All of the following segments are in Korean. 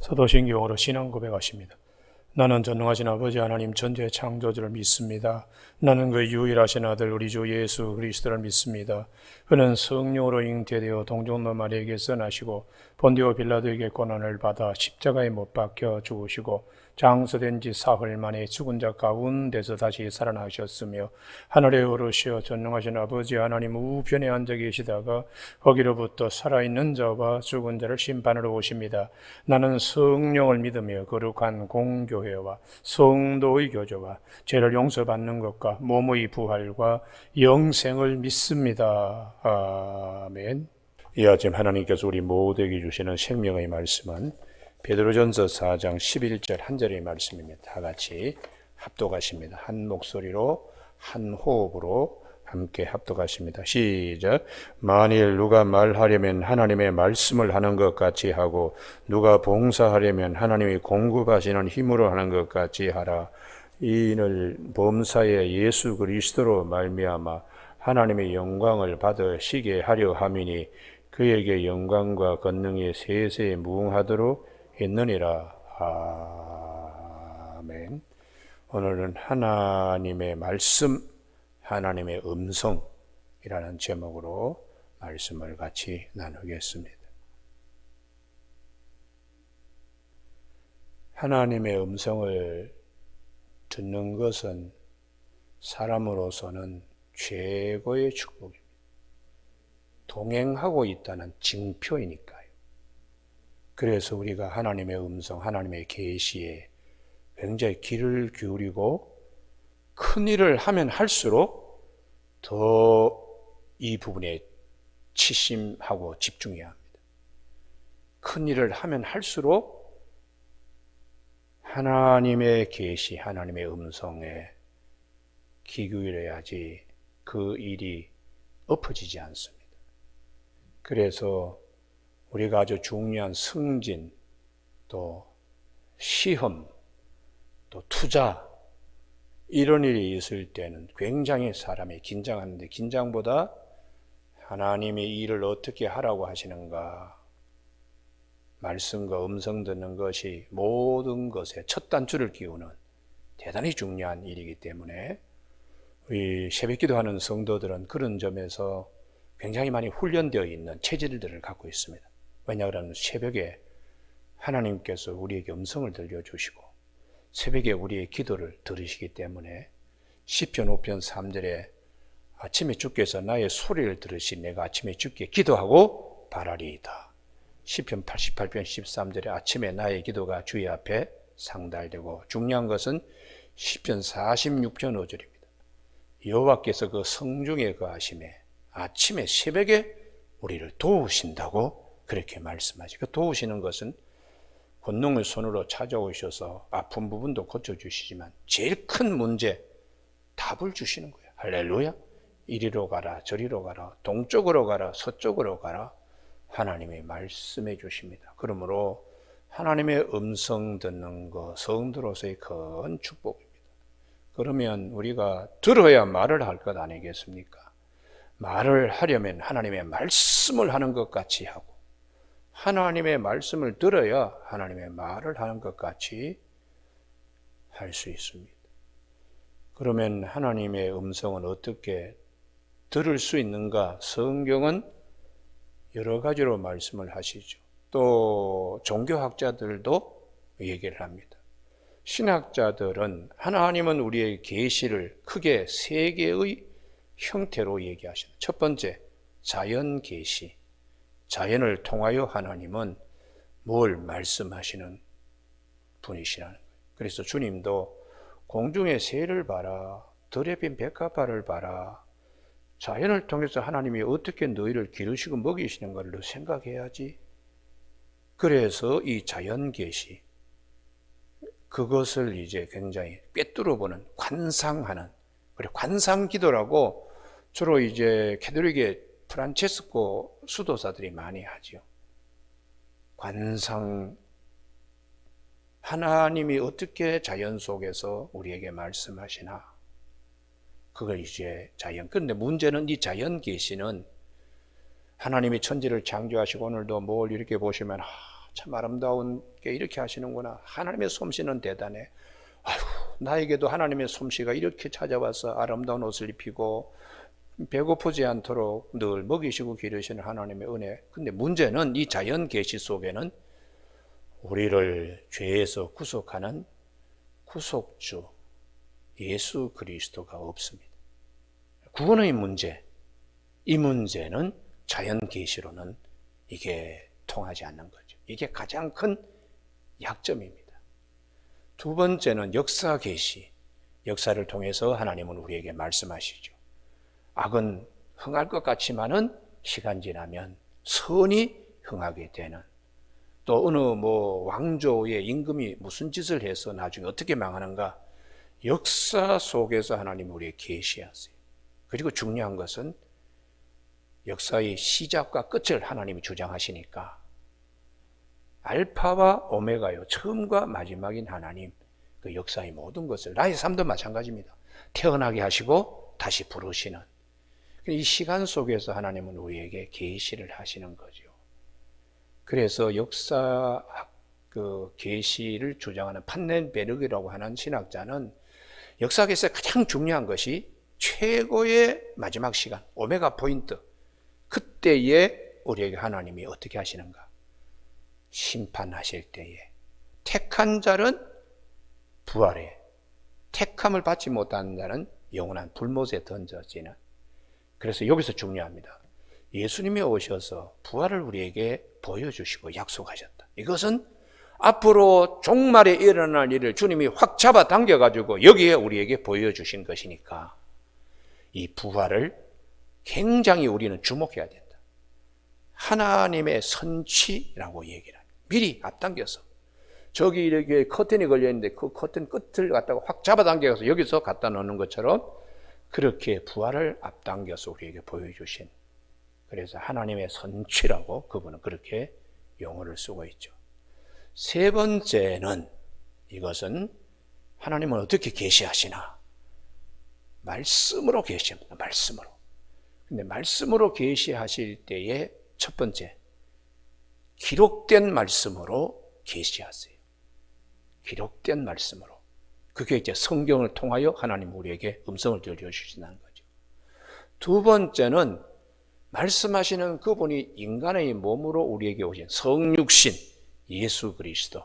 사도신경으로 신앙 고백하십니다. 나는 전능하신 아버지 하나님 전지의 창조주를 믿습니다. 나는 그 유일하신 아들 우리 주 예수 그리스도를 믿습니다. 그는 성령으로 잉태되어 동정노 마리아에게서 나시고 본디오 빌라도에게 고난을 받아 십자가에 못 박혀 죽으시고 장서된 지 사흘 만에 죽은 자 가운데서 다시 살아나셨으며 하늘에 오르시어 전능하신 아버지 하나님 우편에 앉아 계시다가 거기로부터 살아있는 자와 죽은 자를 심판하러 오십니다. 나는 성령을 믿으며 거룩한 공교회와 성도의 교제와 죄를 용서받는 것과 몸의 부활과 영생을 믿습니다. 아멘. 이 아침 하나님께서 우리 모두에게 주시는 생명의 말씀은 베드로전서 4장 11절 한 절의 말씀입니다. 다 같이 합독하십니다. 한 목소리로 한 호흡으로 함께 합독하십니다. 시작. 만일 누가 말하려면 하나님의 말씀을 하는 것 같이 하고 누가 봉사하려면 하나님이 공급하시는 힘으로 하는 것 같이 하라. 이인을 범사에 예수 그리스도로 말미암아 하나님의 영광을 받으시게 하려 함이니 그에게 영광과 권능이 세세에 무궁하도록 했느니라. 아멘. 오늘은 하나님의 말씀, 하나님의 음성이라는 제목으로 말씀을 같이 나누겠습니다. 하나님의 음성을 듣는 것은 사람으로서는 최고의 축복입니다. 동행하고 있다는 징표이니까요. 그래서 우리가 하나님의 음성, 하나님의 계시에 굉장히 귀를 기울이고 큰 일을 하면 할수록 더 이 부분에 치심하고 집중해야 합니다. 큰 일을 하면 할수록 하나님의 계시, 하나님의 음성에 귀 기울여야지 그 일이 엎어지지 않습니다. 그래서 우리가 아주 중요한 승진, 또 시험, 또 투자 이런 일이 있을 때는 굉장히 사람이 긴장하는데 긴장보다 하나님이 이 일을 어떻게 하라고 하시는가 말씀과 음성 듣는 것이 모든 것에 첫 단추를 끼우는 대단히 중요한 일이기 때문에 우리 새벽기도하는 성도들은 그런 점에서 굉장히 많이 훈련되어 있는 체질들을 갖고 있습니다. 왜냐하면 새벽에 하나님께서 우리에게 음성을 들려주시고 새벽에 우리의 기도를 들으시기 때문에 시편 5편 3절에 아침에 주께서 나의 소리를 들으시 내가 아침에 주께 기도하고 바라리이다. 시편 88편 13절에 아침에 나의 기도가 주의 앞에 상달되고 중요한 것은 시편 46편 5절입니다. 여호와께서 그 성중에 거하심에 아침에 새벽에 우리를 도우신다고 그렇게 말씀하시고 그 도우시는 것은 권능의 손으로 찾아오셔서 아픈 부분도 고쳐주시지만 제일 큰 문제 답을 주시는 거예요. 할렐루야. 이리로 가라 저리로 가라 동쪽으로 가라 서쪽으로 가라 하나님이 말씀해 주십니다. 그러므로 하나님의 음성 듣는 것 성도로서의 큰 축복입니다. 그러면 우리가 들어야 말을 할 것 아니겠습니까? 말을 하려면 하나님의 말씀을 하는 것 같이 하고 하나님의 말씀을 들어야 하나님의 말을 하는 것 같이 할 수 있습니다. 그러면 하나님의 음성은 어떻게 들을 수 있는가? 성경은 여러 가지로 말씀을 하시죠. 또 종교학자들도 얘기를 합니다. 신학자들은 하나님은 우리의 계시를 크게 세 개의 형태로 얘기하십니다. 첫 번째, 자연 계시. 자연을 통하여 하나님은 뭘 말씀하시는 분이시라는 거예요. 그래서 주님도 공중의 새를 봐라, 들에 핀 백합화를 봐라. 자연을 통해서 하나님이 어떻게 너희를 기르시고 먹이시는 걸 생각해야지. 그래서 이 자연 계시, 그것을 이제 굉장히 꿰뚫어 보는, 관상하는, 그리고 관상 기도라고 주로 이제 캐톨릭의 프란체스코 수도사들이 많이 하죠. 관상, 하나님이 어떻게 자연 속에서 우리에게 말씀하시나 그걸 이제 자연. 그런데 문제는 이 자연 계시는 하나님이 천지를 창조하시고 오늘도 뭘 이렇게 보시면 참 아름다운 게 이렇게 하시는구나. 하나님의 솜씨는 대단해. 아휴, 나에게도 하나님의 솜씨가 이렇게 찾아와서 아름다운 옷을 입히고 배고프지 않도록 늘 먹이시고 기르시는 하나님의 은혜. 근데 문제는 이 자연 계시 속에는 우리를 죄에서 구속하는 구속주 예수 그리스도가 없습니다. 구원의 문제, 이 문제는 자연 계시로는 이게 통하지 않는 거죠. 이게 가장 큰 약점입니다. 두 번째는 역사 계시. 역사를 통해서 하나님은 우리에게 말씀하시죠. 악은 흥할 것 같지만은 시간 지나면 선이 흥하게 되는, 또 어느 왕조의 임금이 무슨 짓을 해서 나중에 어떻게 망하는가, 역사 속에서 하나님 우리에게 계시하세요. 그리고 중요한 것은 역사의 시작과 끝을 하나님이 주장하시니까 알파와 오메가요, 처음과 마지막인 하나님, 그 역사의 모든 것을, 나의 삶도 마찬가지입니다. 태어나게 하시고 다시 부르시는, 이 시간 속에서 하나님은 우리에게 계시를 하시는 거죠. 그래서 역사학 그 계시를 주장하는 판넨베르그라고 하는 신학자는 역사에서 가장 중요한 것이 최고의 마지막 시간, 오메가 포인트, 그때에 우리에게 하나님이 어떻게 하시는가, 심판하실 때에 택한 자는 부활해, 택함을 받지 못한 자는 영원한 불못에 던져지는. 그래서 여기서 중요합니다. 예수님이 오셔서 부활을 우리에게 보여주시고 약속하셨다. 이것은 앞으로 종말에 일어날 일을 주님이 확 잡아당겨가지고 여기에 우리에게 보여주신 것이니까 이 부활을 굉장히 우리는 주목해야 된다. 하나님의 선취라고 얘기를 합니다. 미리 앞당겨서, 저기 이렇게 커튼이 걸려있는데 그 커튼 끝을 갖다가 확 잡아당겨서 여기서 갖다 놓는 것처럼 그렇게 부활을 앞당겨서 우리에게 보여주신, 그래서 하나님의 선취라고 그분은 그렇게 용어를 쓰고 있죠. 세 번째는, 이것은 하나님은 어떻게 계시하시나, 말씀으로 계시합니다. 말씀으로. 근데 말씀으로 계시하실 때에 첫 번째, 기록된 말씀으로 계시하세요. 기록된 말씀으로. 그게 이제 성경을 통하여 하나님 우리에게 음성을 들려주신다는 거죠. 두 번째는 말씀하시는 그분이 인간의 몸으로 우리에게 오신 성육신 예수 그리스도,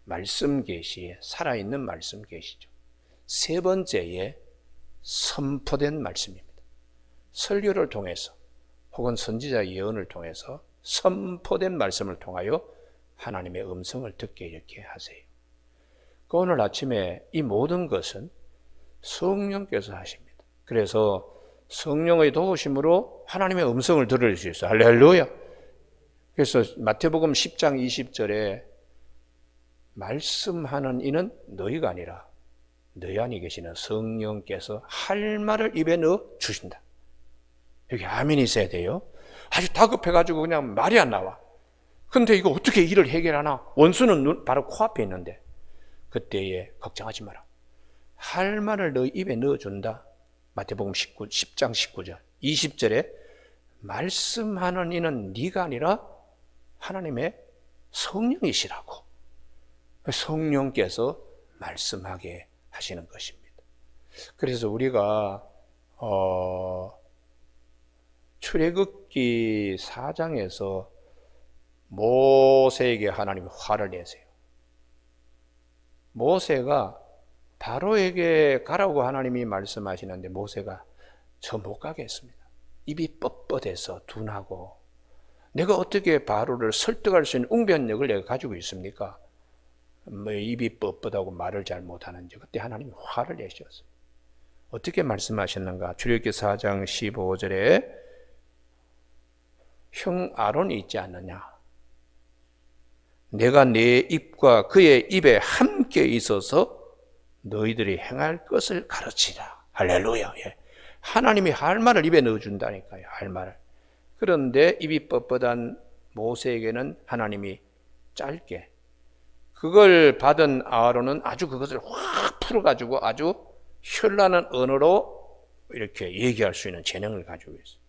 말씀 계시에 살아있는 말씀 계시죠. 세 번째에 선포된 말씀입니다. 설교를 통해서 혹은 선지자 예언을 통해서 선포된 말씀을 통하여 하나님의 음성을 듣게 이렇게 하세요. 오늘 아침에 이 모든 것은 성령께서 하십니다. 그래서 성령의 도우심으로 하나님의 음성을 들을 수 있어요. 할렐루야. 그래서 마태복음 10장 20절에 말씀하는 이는 너희가 아니라 너희 안에 계시는 성령께서 할 말을 입에 넣어 주신다. 여기 아멘이 있어야 돼요. 아주 다급해가지고 그냥 말이 안 나와. 근데 이거 어떻게 일을 해결하나? 원수는 바로 코앞에 있는데, 그때에 걱정하지 마라. 할 말을 너희 입에 넣어준다. 마태복음 10장 19절 20절에 말씀하는 이는 네가 아니라 하나님의 성령이시라고. 성령께서 말씀하게 하시는 것입니다. 그래서 우리가 출애굽기 4장에서 모세에게 하나님이 화를 내세요. 모세가 바로에게 가라고 하나님이 말씀하시는데 모세가 저 못 가겠습니다. 입이 뻣뻣해서 둔하고, 내가 어떻게 바로를 설득할 수 있는 웅변력을 내가 가지고 있습니까? 입이 뻣뻣하고 말을 잘 못하는지. 그때 하나님이 화를 내셨어요. 어떻게 말씀하셨는가? 출애굽기 4장 15절에 형 아론이 있지 않느냐? 내가 내 입과 그의 입에 함께 있어서 너희들이 행할 것을 가르치라. 할렐루야. 예. 하나님이 할 말을 입에 넣어준다니까요. 할 말을. 그런데 입이 뻣뻣한 모세에게는 하나님이 짧게, 그걸 받은 아론은 아주 그것을 확 풀어가지고 아주 현란한 언어로 이렇게 얘기할 수 있는 재능을 가지고 있어요.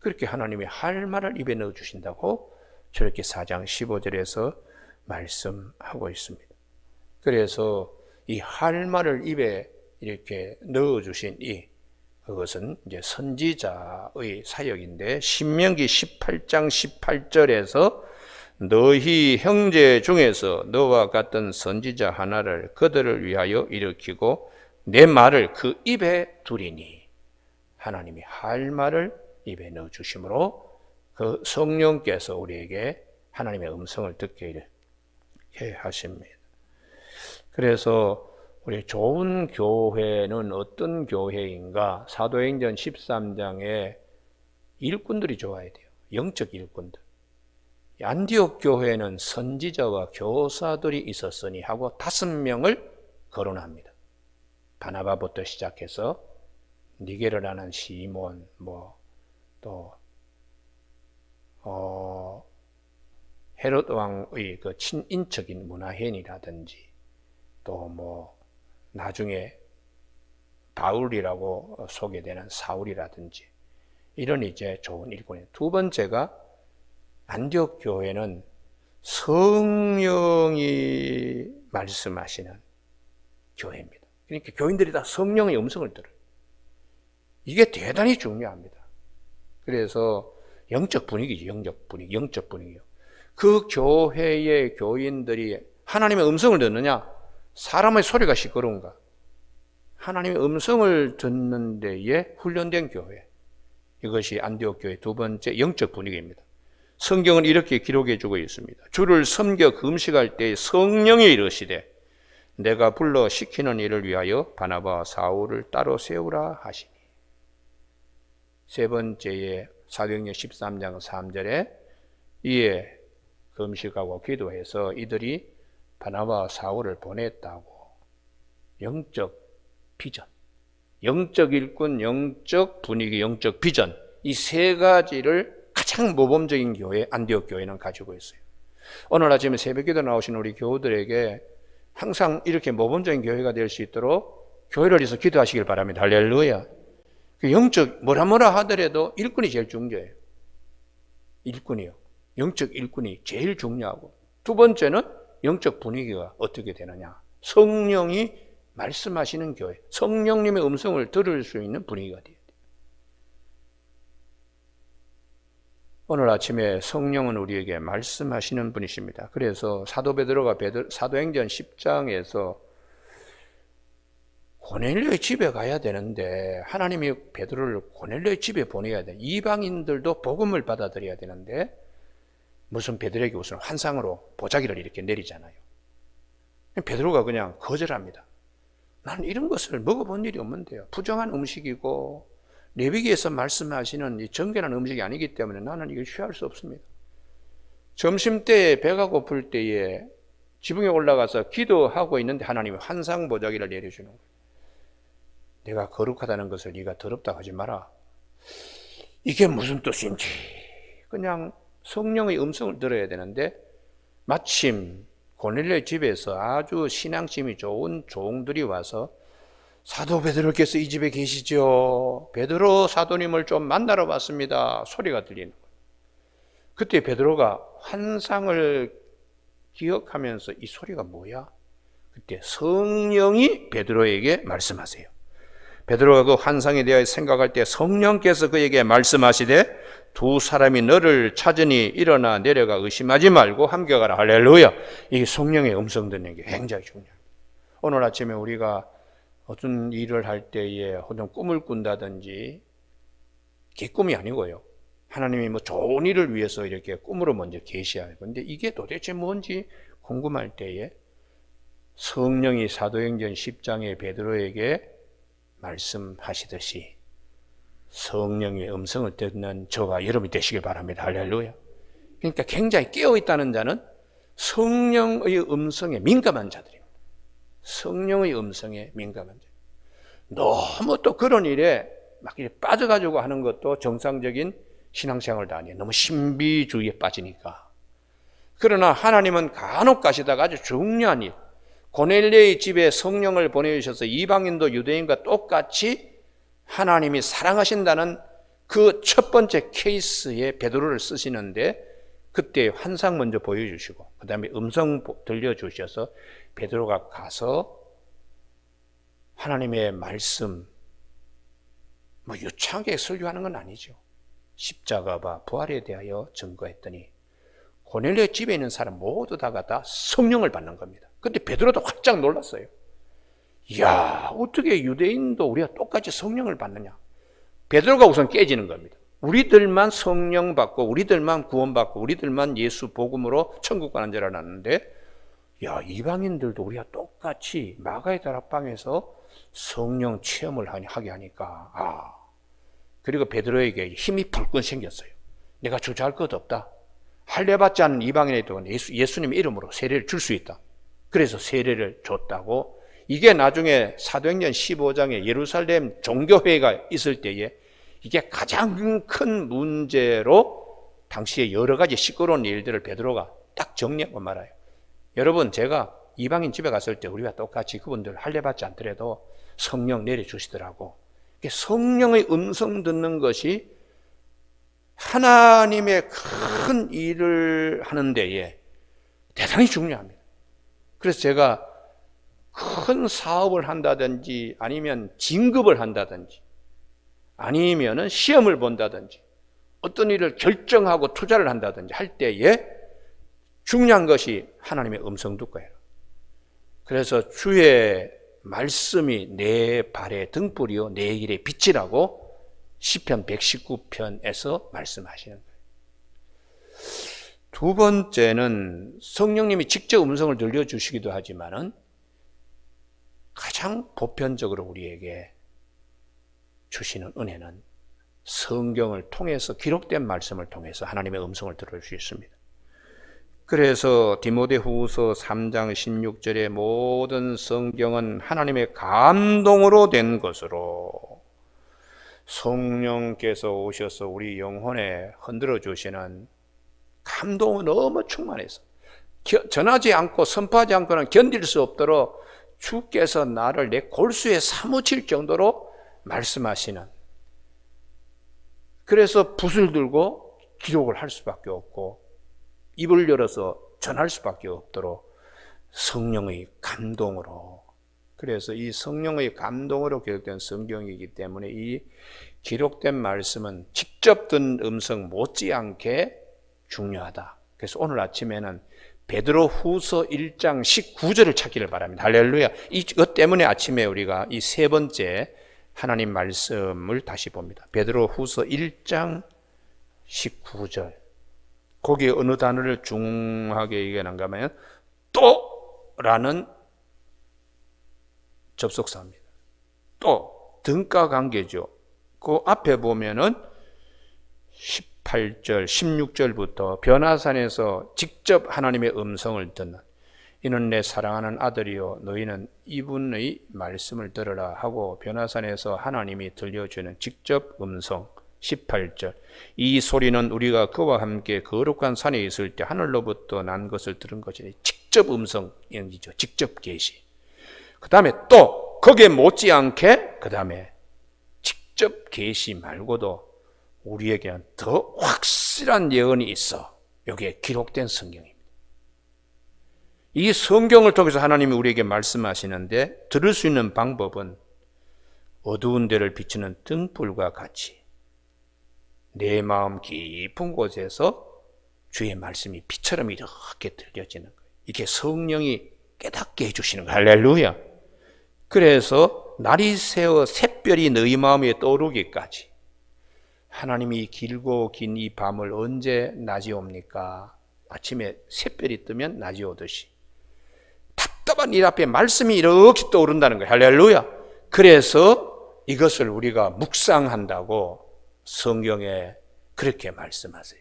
그렇게 하나님이 할 말을 입에 넣어주신다고 저렇게 4장 15절에서 말씀하고 있습니다. 그래서 이 할 말을 입에 이렇게 넣어주신 그것은 이제 선지자의 사역인데, 신명기 18장 18절에서 너희 형제 중에서 너와 같은 선지자 하나를 그들을 위하여 일으키고 내 말을 그 입에 두리니, 하나님이 할 말을 입에 넣어주심으로 그 성령께서 우리에게 하나님의 음성을 듣게 해 하십니다. 그래서 우리 좋은 교회는 어떤 교회인가? 사도행전 13장에 일꾼들이 좋아야 돼요. 영적 일꾼들. 안디옥 교회는 선지자와 교사들이 있었으니 하고 5명을 거론합니다. 바나바부터 시작해서 니게르라는 시몬, 또 헤롯 왕의 그 친인척인 문하현이라든지, 또 나중에 바울이라고 소개되는 사울이라든지, 이런 이제 좋은 일꾼이에요. 두 번째가 안디옥 교회는 성령이 말씀하시는 교회입니다. 그러니까 교인들이 다 성령의 음성을 들어요. 이게 대단히 중요합니다. 그래서 영적 분위기죠. 영적 분위기요. 그 교회의 교인들이 하나님의 음성을 듣느냐? 사람의 소리가 시끄러운가? 하나님의 음성을 듣는 데에 훈련된 교회. 이것이 안디옥 교회 두 번째 영적 분위기입니다. 성경은 이렇게 기록해 주고 있습니다. 주를 섬겨 금식할 때 성령이 이르시되 내가 불러 시키는 일을 위하여 바나바와 사울을 따로 세우라 하시니. 세 번째에 사도행전 13장 3절에 이에 금식하고 기도해서 이들이 바나바와 사울을 보냈다고. 영적 비전, 영적 일꾼, 영적 분위기, 영적 비전, 이 세 가지를 가장 모범적인 교회, 안디옥 교회는 가지고 있어요. 오늘 아침에 새벽기도 나오신 우리 교우들에게 항상 이렇게 모범적인 교회가 될 수 있도록 교회를 위해서 기도하시길 바랍니다. 할렐루야. 영적 뭐라 하더라도 일꾼이 제일 중요해요. 일꾼이요. 영적 일꾼이 제일 중요하고, 두 번째는 영적 분위기가 어떻게 되느냐. 성령이 말씀하시는 교회, 성령님의 음성을 들을 수 있는 분위기가 돼요. 오늘 아침에 성령은 우리에게 말씀하시는 분이십니다. 그래서 사도 베드로가 사도행전 10장에서 고넬료의 집에 가야 되는데, 하나님이 베드로를 고넬료의 집에 보내야 돼. 이방인들도 복음을 받아들여야 되는데 무슨 베드로에게 우선 환상으로 보자기를 이렇게 내리잖아요. 베드로가 그냥 거절합니다. 나는 이런 것을 먹어본 일이 없는데요. 부정한 음식이고 레위기에서 말씀하시는 이 정결한 음식이 아니기 때문에 나는 이걸 취할 수 없습니다. 점심때에 배가 고플 때에 지붕에 올라가서 기도하고 있는데 하나님이 환상 보자기를 내려주는 거예요. 내가 거룩하다는 것을 네가 더럽다고 하지 마라. 이게 무슨 뜻인지 그냥 성령의 음성을 들어야 되는데, 마침 고넬료의 집에서 아주 신앙심이 좋은 종들이 와서 사도 베드로께서 이 집에 계시죠? 베드로 사도님을 좀 만나러 왔습니다. 소리가 들리는 거예요. 그때 베드로가 환상을 기억하면서 이 소리가 뭐야? 그때 성령이 베드로에게 말씀하세요. 베드로가 그 환상에 대하여 생각할 때 성령께서 그에게 말씀하시되 두 사람이 너를 찾으니 일어나 내려가 의심하지 말고 함께 가라. 할렐루야. 이게 성령의 음성 듣는 게 굉장히 중요해요. 오늘 아침에 우리가 어떤 일을 할 때에 어떤 꿈을 꾼다든지, 개꿈이 아니고요, 하나님이 좋은 일을 위해서 이렇게 꿈으로 먼저 계시해요. 그런데 이게 도대체 뭔지 궁금할 때에 성령이 사도행전 10장에 베드로에게 말씀하시듯이 성령의 음성을 듣는 저와 여러분이 되시길 바랍니다. 할렐루야. 그러니까 굉장히 깨어있다는 자는 성령의 음성에 민감한 자들입니다. 성령의 음성에 민감한 자. 너무 또 그런 일에 막 이렇게 빠져가지고 하는 것도 정상적인 신앙생활도 아니에요. 너무 신비주의에 빠지니까. 그러나 하나님은 간혹 가시다가 아주 중요한 일, 고넬료의 집에 성령을 보내주셔서 이방인도 유대인과 똑같이 하나님이 사랑하신다는 그 첫 번째 케이스에 베드로를 쓰시는데, 그때 환상 먼저 보여주시고 그 다음에 음성 들려주셔서 베드로가 가서 하나님의 말씀 뭐 유창하게 설교하는 건 아니죠. 십자가와 부활에 대하여 증거했더니 고넬료 집에 있는 사람 모두 다가 다 성령을 받는 겁니다. 근데 베드로도 활짝 놀랐어요. 이야, 어떻게 유대인도 우리가 똑같이 성령을 받느냐. 베드로가 우선 깨지는 겁니다. 우리들만 성령 받고 우리들만 구원받고 우리들만 예수 복음으로 천국 가는 줄 알았는데 야, 이방인들도 우리가 똑같이 마가의 다락방에서 성령 체험을 하게 하니까 그리고 베드로에게 힘이 불끈 생겼어요. 내가 주저할 것 없다. 할례받지 않은 이방인에도 예수님의 이름으로 세례를 줄 수 있다. 그래서 세례를 줬다고. 이게 나중에 사도행전 15장에 예루살렘 종교회의가 있을 때에 이게 가장 큰 문제로 당시에 여러 가지 시끄러운 일들을 베드로가 딱 정리하고 말아요. 여러분, 제가 이방인 집에 갔을 때 우리가 똑같이 그분들 할례받지 않더라도 성령 내려주시더라고. 성령의 음성 듣는 것이 하나님의 큰 일을 하는 데에 대단히 중요합니다. 그래서 제가 큰 사업을 한다든지 아니면 진급을 한다든지 아니면은 시험을 본다든지 어떤 일을 결정하고 투자를 한다든지 할 때에 중요한 것이 하나님의 음성 듣고 해요. 그래서 주의 말씀이 내 발의 등불이요 내 길의 빛이라고 시편 119편에서 말씀하시는 거예요. 두 번째는 성령님이 직접 음성을 들려주시기도 하지만은 가장 보편적으로 우리에게 주시는 은혜는 성경을 통해서 기록된 말씀을 통해서 하나님의 음성을 들을 수 있습니다. 그래서 디모데후서 3장 16절에 모든 성경은 하나님의 감동으로 된 것으로 성령께서 오셔서 우리 영혼에 흔들어 주시는 감동은 너무 충만해서 전하지 않고 선포하지 않고는 견딜 수 없도록 주께서 나를 내 골수에 사무칠 정도로 말씀하시는, 그래서 붓을 들고 기록을 할 수밖에 없고 입을 열어서 전할 수밖에 없도록 성령의 감동으로, 그래서 이 성령의 감동으로 기록된 성경이기 때문에 이 기록된 말씀은 직접 든 음성 못지않게 중요하다. 그래서 오늘 아침에는 베드로 후서 1장 19절을 찾기를 바랍니다. 할렐루야. 이것 때문에 아침에 우리가 이 세 번째 하나님 말씀을 다시 봅니다. 베드로 후서 1장 19절. 거기에 어느 단어를 중하게 얘기하는가 하면 또라는 접속사입니다. 또 등가 관계죠. 그 앞에 보면은 18절, 16절부터 변화산에서 직접 하나님의 음성을 듣는, 이는 내 사랑하는 아들이요 너희는 이분의 말씀을 들으라 하고 변화산에서 하나님이 들려주는 직접 음성. 18절, 이 소리는 우리가 그와 함께 거룩한 산에 있을 때 하늘로부터 난 것을 들은 것이니 직접 음성이죠. 직접 계시. 그 다음에 또 거기에 못지않게 그 다음에 직접 계시 말고도 우리에게는 더 확실한 예언이 있어. 여기에 기록된 성경입니다. 이 성경을 통해서 하나님이 우리에게 말씀하시는데 들을 수 있는 방법은 어두운 데를 비추는 등불과 같이 내 마음 깊은 곳에서 주의 말씀이 빛처럼 이렇게 들려지는 거예요. 이게 성령이 깨닫게 해주시는 거예요. 할렐루야. 그래서 날이 새어 샛별이 너희 마음에 떠오르기까지, 하나님이 길고 긴 이 밤을 언제 낮이 옵니까? 아침에 샛별이 뜨면 낮이 오듯이 답답한 일 앞에 말씀이 이렇게 떠오른다는 거예요. 할렐루야. 그래서 이것을 우리가 묵상한다고 성경에 그렇게 말씀하세요.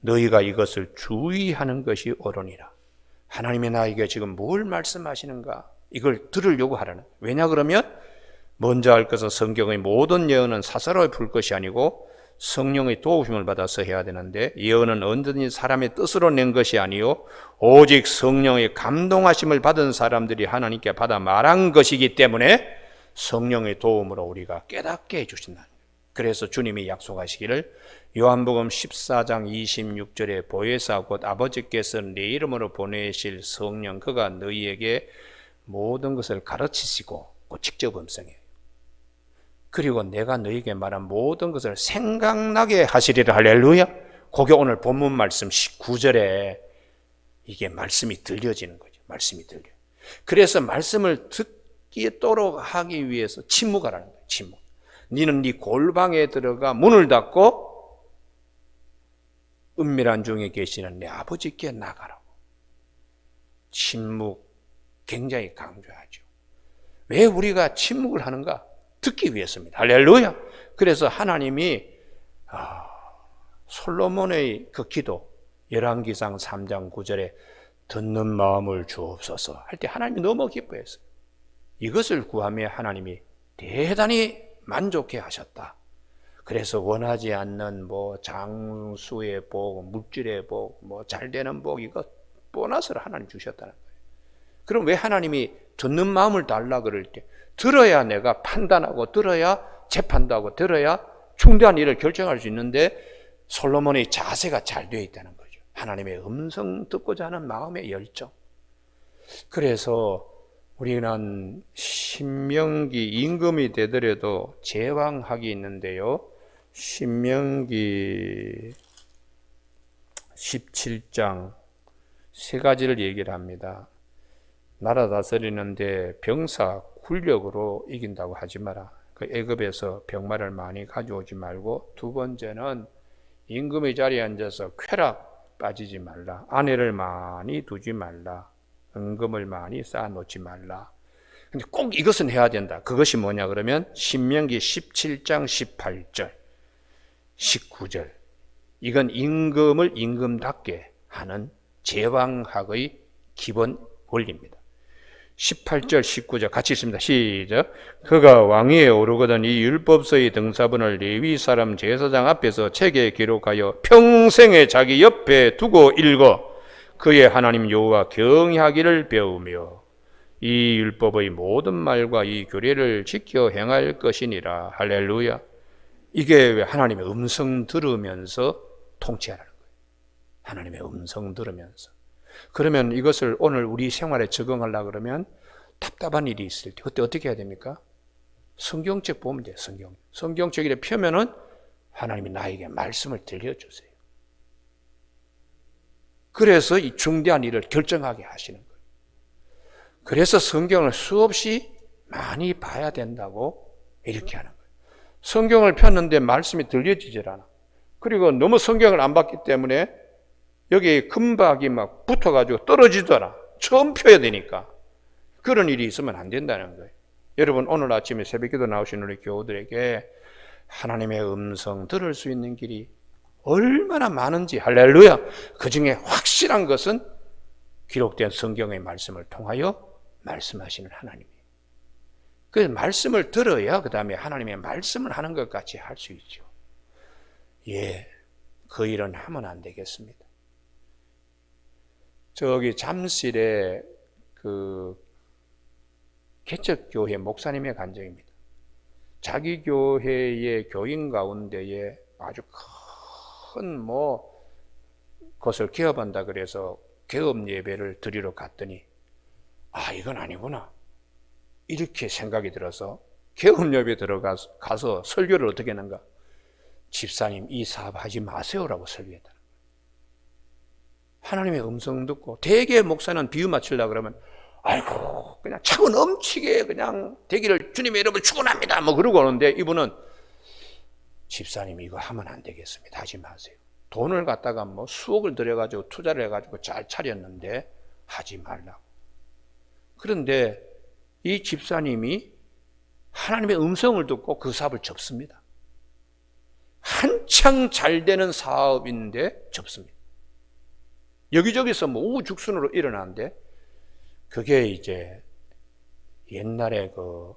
너희가 이것을 주의하는 것이 옳으니라. 하나님이 나에게 지금 뭘 말씀하시는가? 이걸 들으려고 하라는. 왜냐 그러면 먼저 할 것은 성경의 모든 예언은 사사로이 풀 것이 아니고 성령의 도우심을 받아서 해야 되는데, 예언은 언제든지 사람의 뜻으로 낸 것이 아니요 오직 성령의 감동하심을 받은 사람들이 하나님께 받아 말한 것이기 때문에 성령의 도움으로 우리가 깨닫게 해주신다. 그래서 주님이 약속하시기를 요한복음 14장 26절에 보혜사 곧 아버지께서 내 이름으로 보내실 성령 그가 너희에게 모든 것을 가르치시고 직접 음성해요. 그리고 내가 너희에게 말한 모든 것을 생각나게 하시리라. 할렐루야. 그게 오늘 본문 말씀 19절에 이게 말씀이 들려지는 거죠. 말씀이 들려요. 그래서 말씀을 듣기도록 하기 위해서 침묵하라는 거예요. 침묵. 너는 네 골방에 들어가 문을 닫고 은밀한 중에 계시는 내 아버지께 나가라고. 침묵 굉장히 강조하죠. 왜 우리가 침묵을 하는가? 듣기 위해서입니다. 할렐루야. 그래서 하나님이 솔로몬의 그 기도 열왕기상 3장 9절에 듣는 마음을 주옵소서 할 때 하나님이 너무 기뻐했어요. 이것을 구하며 하나님이 대단히 만족해 하셨다. 그래서 원하지 않는 장수의 복, 물질의 복, 잘되는 복 이거 보너스를 하나님 주셨다는 거예요. 그럼 왜 하나님이 듣는 마음을 달라 그럴 때 들어야 내가 판단하고 들어야 재판도 하고 들어야 중대한 일을 결정할 수 있는데 솔로몬의 자세가 잘 되어 있다는 거죠. 하나님의 음성 듣고자 하는 마음의 열정. 그래서 우리는 신명기 임금이 되더라도 제왕학이 있는데요. 신명기 17장 세 가지를 얘기를 합니다. 나라 다스리는데 병사 군력으로 이긴다고 하지 마라. 그 애굽에서 병마를 많이 가져오지 말고, 두 번째는 임금의 자리에 앉아서 쾌락 빠지지 말라. 아내를 많이 두지 말라. 은금을 많이 쌓아놓지 말라. 근데 꼭 이것은 해야 된다. 그것이 뭐냐 그러면 신명기 17장 18절 19절 이건 임금을 임금답게 하는 제왕학의 기본 원리입니다. 18절 19절 같이 읽습니다. 시작. 그가 왕위에 오르거든 이 율법서의 등사본을 레위 사람 제사장 앞에서 책에 기록하여 평생에 자기 옆에 두고 읽어 그의 하나님 여호와 경외하기를 배우며 이 율법의 모든 말과 이 규례를 지켜 행할 것이니라. 할렐루야. 이게 왜 하나님의 음성 들으면서 통치하라는 거예요. 하나님의 음성 들으면서. 그러면 이것을 오늘 우리 생활에 적용하려고 그러면 답답한 일이 있을 때 그때 어떻게 해야 됩니까? 성경책 보면 돼요. 성경책에 펴면은 하나님이 나에게 말씀을 들려주세요. 그래서 이 중대한 일을 결정하게 하시는 거예요. 그래서 성경을 수없이 많이 봐야 된다고 이렇게 하는 거예요. 성경을 폈는데 말씀이 들려지질 않아. 그리고 너무 성경을 안 봤기 때문에 여기 금박이 막 붙어가지고 떨어지더라. 처음 펴야 되니까. 그런 일이 있으면 안 된다는 거예요. 여러분 오늘 아침에 새벽기도 나오신 우리 교우들에게 하나님의 음성 들을 수 있는 길이 얼마나 많은지, 할렐루야. 그 중에 확실한 것은 기록된 성경의 말씀을 통하여 말씀하시는 하나님이에요. 그 말씀을 들어야 그 다음에 하나님의 말씀을 하는 것 같이 할 수 있죠. 그 일은 하면 안 되겠습니다. 저기 잠실에 그 개척교회 목사님의 간증입니다. 자기 교회의 교인 가운데에 아주 큰 것을 개업한다 그래서 개업 예배를 드리러 갔더니 이건 아니구나 이렇게 생각이 들어서 개업 예배 들어가서 설교를 어떻게 하는가? 집사님 이 사업 하지 마세요라고 설교했다. 하나님의 음성 듣고 대개 목사는 비유 맞추려고 그러면 아이고 그냥 차고 넘치게 그냥 되기를 주님의 이름을 축원합니다 그러고 오는데 이분은 집사님 이거 하면 안 되겠습니다. 하지 마세요. 돈을 갖다가 수억을 들여가지고 투자를 해가지고 잘 차렸는데 하지 말라고. 그런데 이 집사님이 하나님의 음성을 듣고 그 사업을 접습니다. 한창 잘 되는 사업인데 접습니다. 여기저기서 우후죽순으로 일어나는데 그게 이제 옛날에 그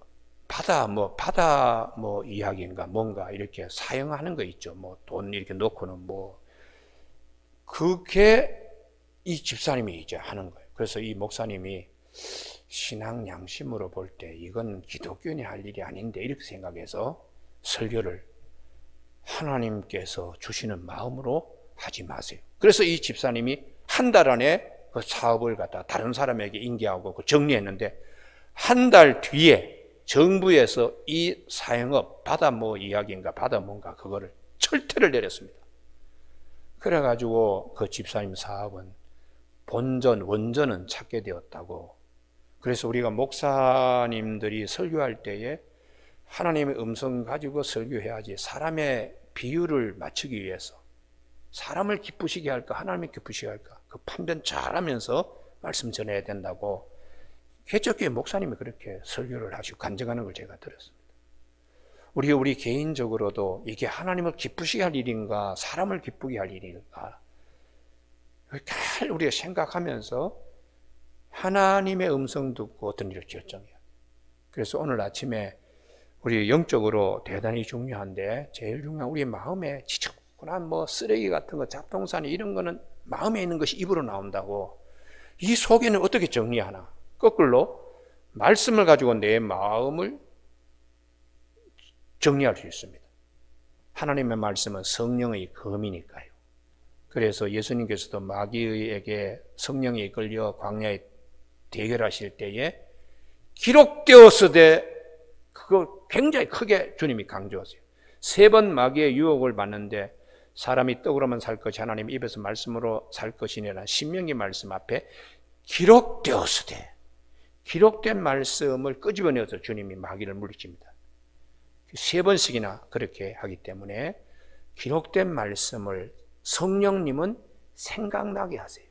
바다 이야기인가 뭔가 이렇게 사용하는 거 있죠. 돈 이렇게 넣고는 그게 이 집사님이 이제 하는 거예요. 그래서 이 목사님이 신앙 양심으로 볼 때 이건 기독교인이 할 일이 아닌데 이렇게 생각해서 설교를 하나님께서 주시는 마음으로 하지 마세요. 그래서 이 집사님이 한 달 안에 그 사업을 갖다 다른 사람에게 인계하고 정리했는데, 한 달 뒤에 정부에서 이 사행업 바다 뭐 이야기인가 바다 뭔가 그거를 철퇴를 내렸습니다. 그래가지고 그 집사님 사업은 원전은 찾게 되었다고. 그래서 우리가 목사님들이 설교할 때에 하나님의 음성 가지고 설교해야지, 사람의 비유를 맞추기 위해서 사람을 기쁘시게 할까 하나님을 기쁘시게 할까 그 판별 잘하면서 말씀 전해야 된다고 개척교회 목사님이 그렇게 설교를 하시고 간증하는 걸 제가 들었습니다. 우리 개인적으로도 이게 하나님을 기쁘시게 할 일인가 사람을 기쁘게 할 일인가 잘 우리가 생각하면서 하나님의 음성 듣고 어떤 일을 결정해야 돼요. 그래서 오늘 아침에 우리 영적으로 대단히 중요한데, 제일 중요한 우리 마음에 지저분한 뭐 쓰레기 같은 거, 잡동사니 이런 거는 마음에 있는 것이 입으로 나온다고. 이 속에는 어떻게 정리하나? 거꾸로 말씀을 가지고 내 마음을 정리할 수 있습니다. 하나님의 말씀은 성령의 검이니까요. 그래서 예수님께서도 마귀에게 성령에 이끌려 광야에 대결하실 때에 기록되었으되, 그거 굉장히 크게 주님이 강조하세요. 3번 마귀의 유혹을 받는데 사람이 떡으로만 살 것이 하나님 입에서 말씀으로 살 것이니라 신명기 말씀 앞에 기록되었으되, 기록된 말씀을 끄집어내어서 주님이 마귀를 물리칩니다. 3번씩이나 그렇게 하기 때문에 기록된 말씀을 성령님은 생각나게 하세요.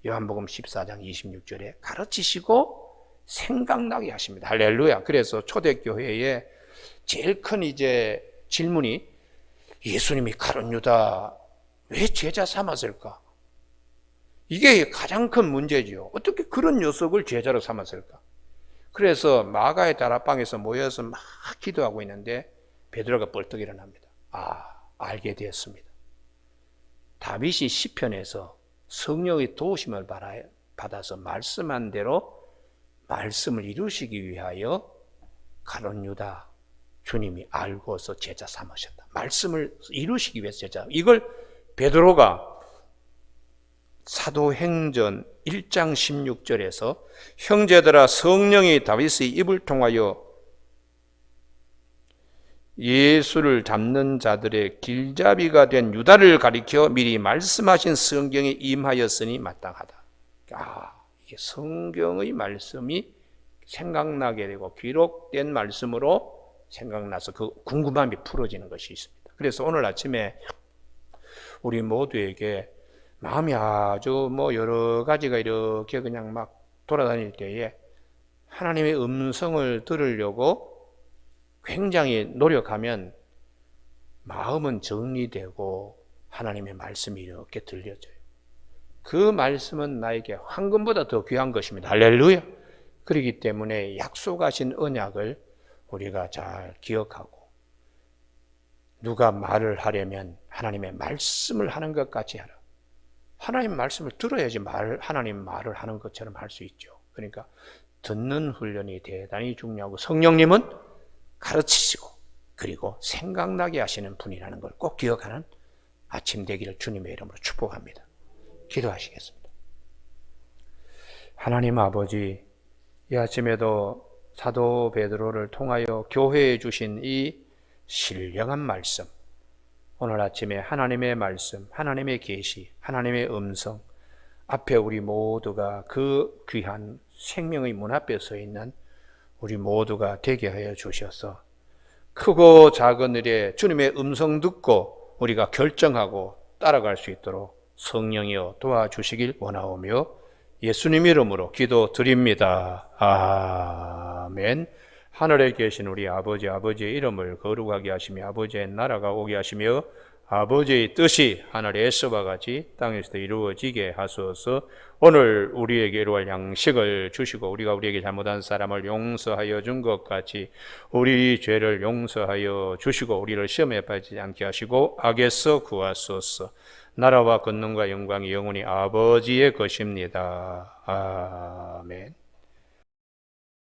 요한복음 14장 26절에 가르치시고 생각나게 하십니다. 할렐루야. 그래서 초대교회에 제일 큰 이제 질문이, 예수님이 가룟 유다 왜 제자 삼았을까? 이게 가장 큰 문제죠. 어떻게 그런 녀석을 제자로 삼았을까? 그래서 마가의 다락방에서 모여서 막 기도하고 있는데 베드로가 벌떡 일어납니다. 알게 되었습니다. 다윗이 시편에서 성령의 도우심을 받아서 말씀한 대로 말씀을 이루시기 위하여 가룟 유다 주님이 알고서 제자 삼으셨다. 말씀을 이루시기 위해서 제자. 이걸 베드로가 사도행전 1장 16절에서 형제들아, 성령이 다윗의 입을 통하여 예수를 잡는 자들의 길잡이가 된 유다를 가리켜 미리 말씀하신 성경에 임하였으니 마땅하다. 이게 성경의 말씀이 생각나게 되고 기록된 말씀으로 생각나서 그 궁금함이 풀어지는 것이 있습니다. 그래서 오늘 아침에 우리 모두에게 마음이 아주 여러 가지가 이렇게 그냥 막 돌아다닐 때에 하나님의 음성을 들으려고 굉장히 노력하면 마음은 정리되고 하나님의 말씀이 이렇게 들려져요. 그 말씀은 나에게 황금보다 더 귀한 것입니다. 할렐루야. 그렇기 때문에 약속하신 언약을 우리가 잘 기억하고, 누가 말을 하려면 하나님의 말씀을 하는 것 같이 하라. 하나님 말씀을 들어야지 하나님 말을 하는 것처럼 할 수 있죠. 그러니까 듣는 훈련이 대단히 중요하고, 성령님은 가르치시고 그리고 생각나게 하시는 분이라는 걸 꼭 기억하는 아침 되기를 주님의 이름으로 축복합니다. 기도하시겠습니다. 하나님 아버지, 이 아침에도 사도 베드로를 통하여 교회에 주신 이 신령한 말씀, 오늘 아침에 하나님의 말씀, 하나님의 계시, 하나님의 음성 앞에 우리 모두가 그 귀한 생명의 문 앞에 서 있는 우리 모두가 되게 하여 주셔서 크고 작은 일에 주님의 음성 듣고 우리가 결정하고 따라갈 수 있도록 성령이여 도와주시길 원하오며 예수님 이름으로 기도드립니다. 아멘. 하늘에 계신 우리 아버지의 이름을 거룩하게 하시며 아버지의 나라가 오게 하시며 아버지의 뜻이 하늘에서와 같이 땅에서도 이루어지게 하소서. 오늘 우리에게 이루어갈 양식을 주시고 우리가 우리에게 잘못한 사람을 용서하여 준 것 같이 우리 죄를 용서하여 주시고 우리를 시험에 빠지지 않게 하시고 악에서 구하소서. 나라와 권능과 영광이 영원히 아버지의 것입니다. 아멘.